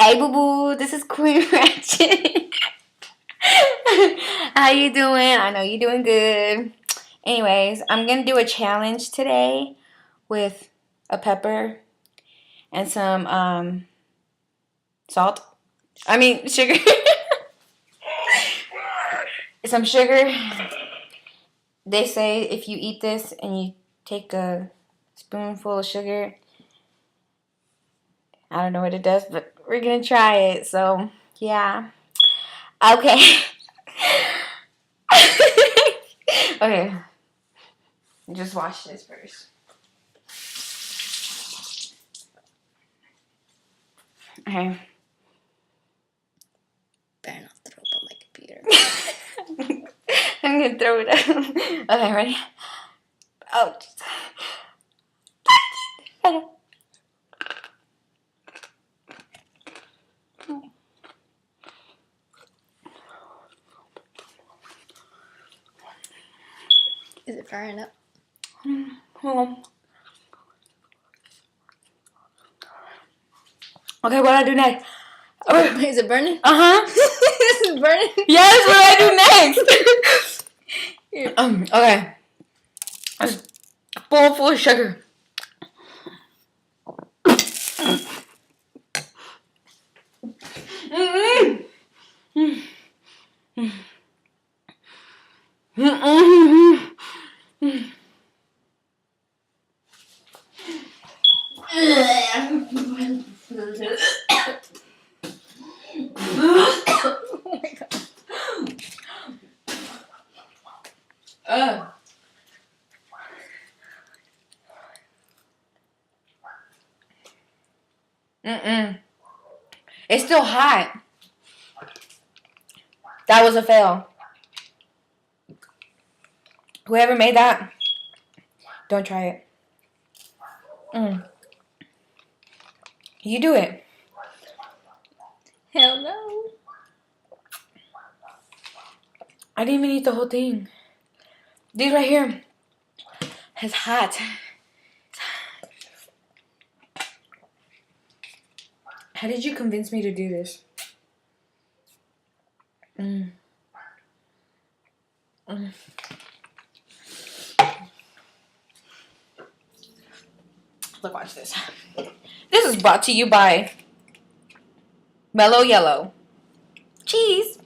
Hey, boo boo, this is Queen Ratchet. How you doing? I know you're doing good. Anyways, I'm gonna do a challenge today with a pepper and some salt. I mean sugar. Some sugar. They say if you eat this and you take a spoonful of sugar, I don't know what it does, but we're gonna try it. So yeah. Okay. Okay. Just wash this first. Okay. Better not throw up on my computer. I'm gonna throw it up. Okay, ready? Oh. Okay. Is it firing up? Hold on. Okay, what do I do next? Is it burning? This is burning? Yes, what do I do next? Okay. A bowl full of sugar. Oh my god. It's still hot. That was a fail. Whoever made that, don't try it. You do it. Hell no. I didn't even eat the whole thing. These right here. It's hot. How did you convince me to do this? Look, watch this. This is brought to you by Mellow Yellow. Cheese.